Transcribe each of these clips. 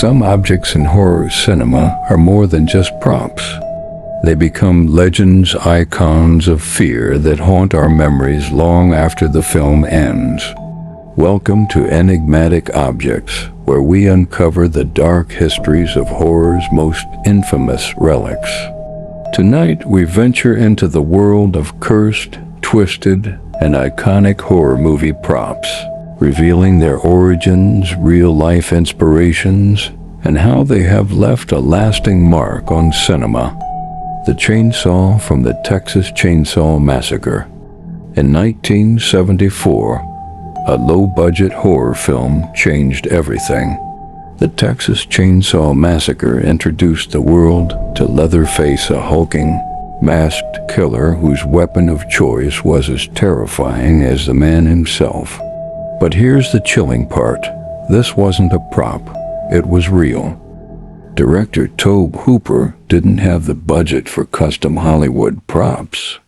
Some objects in horror cinema are more than just props. They become legends, icons of fear that haunt our memories long after the film ends. Welcome to Enigmatic Objects, where we uncover the dark histories of horror's most infamous relics. Tonight, we venture into the world of cursed, twisted, and iconic horror movie props, revealing their origins, real-life inspirations, and how they have left a lasting mark on cinema. The Chainsaw from the Texas Chainsaw Massacre. In 1974, a low-budget horror film changed everything. The Texas Chainsaw Massacre introduced the world to Leatherface, a hulking, masked killer whose weapon of choice was as terrifying as the man himself. But here's the chilling part. This wasn't a prop. It was real. Director Tobe Hooper didn't have the budget for custom Hollywood props.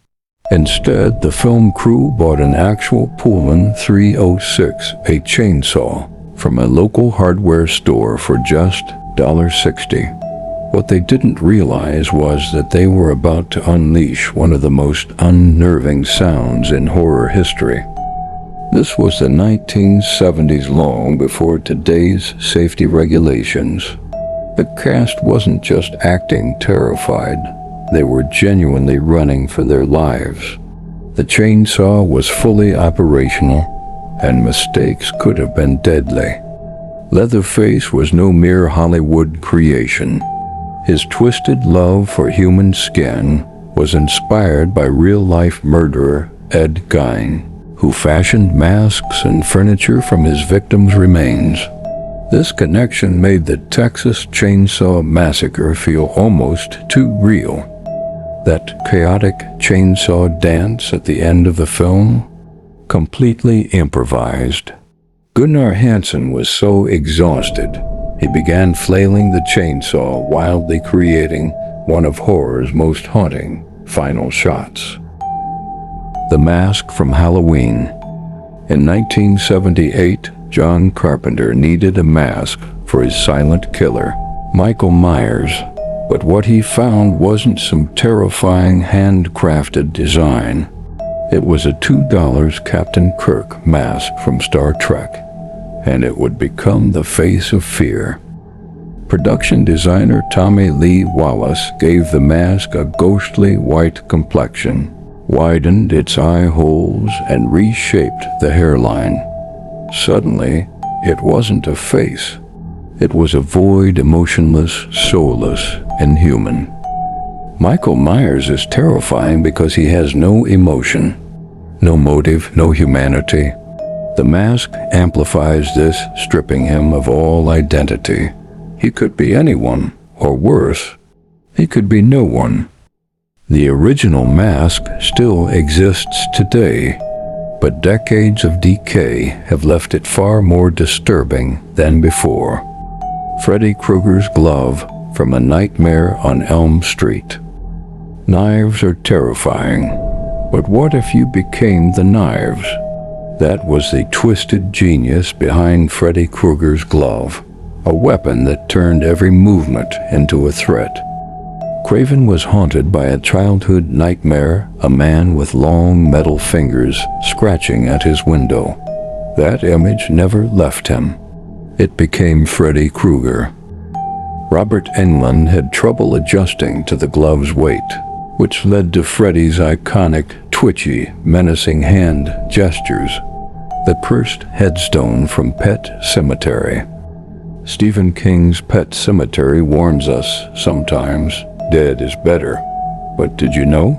Instead, the film crew bought an actual Pullman 306, a chainsaw, from a local hardware store for just $60. What they didn't realize was that they were about to unleash one of the most unnerving sounds in horror history. This was the 1970s, long before today's safety regulations. The cast wasn't just acting terrified. They were genuinely running for their lives. The chainsaw was fully operational, and mistakes could have been deadly. Leatherface was no mere Hollywood creation. His twisted love for human skin was inspired by real-life murderer Ed Gein, who fashioned masks and furniture from his victims' remains. This connection made the Texas Chainsaw Massacre feel almost too real. That chaotic chainsaw dance at the end of the film? Completely improvised. Gunnar Hansen was so exhausted, he began flailing the chainsaw, wildly creating one of horror's most haunting final shots. The Mask from Halloween. In 1978, John Carpenter needed a mask for his silent killer, Michael Myers. But what he found wasn't some terrifying handcrafted design. It was a $2 Captain Kirk mask from Star Trek, and it would become the face of fear. Production designer Tommy Lee Wallace gave the mask a ghostly white complexion, widened its eye holes, and reshaped the hairline. Suddenly, it wasn't a face. It was a void, emotionless, soulless, inhuman. Michael Myers is terrifying because he has no emotion, no motive, no humanity. The mask amplifies this, stripping him of all identity. He could be anyone, or worse, he could be no one. The original mask still exists today, but decades of decay have left it far more disturbing than before. Freddy Krueger's glove from A Nightmare on Elm Street. Knives are terrifying, but what if you became the knives? That was the twisted genius behind Freddy Krueger's glove, a weapon that turned every movement into a threat. Craven was haunted by a childhood nightmare, a man with long metal fingers scratching at his window. That image never left him. It became Freddy Krueger. Robert Englund had trouble adjusting to the glove's weight, which led to Freddy's iconic, twitchy, menacing hand gestures. The cursed headstone from Pet Sematary. Stephen King's Pet Sematary warns us sometimes dead is better. But did you know?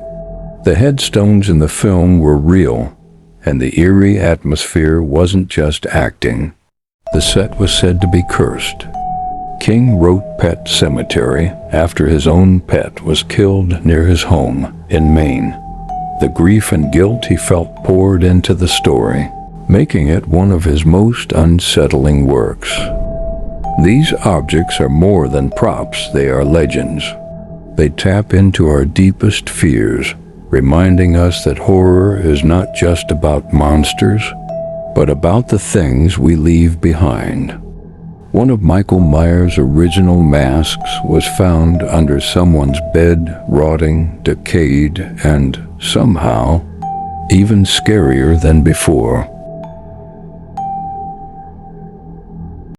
The headstones in the film were real, and the eerie atmosphere wasn't just acting. The set was said to be cursed. King wrote Pet Sematary after his own pet was killed near his home in Maine. The grief and guilt he felt poured into the story, making it one of his most unsettling works. These objects are more than props, they are legends. They tap into our deepest fears, reminding us that horror is not just about monsters, but about the things we leave behind. One of Michael Myers' original masks was found under someone's bed, rotting, decayed, and somehow even scarier than before.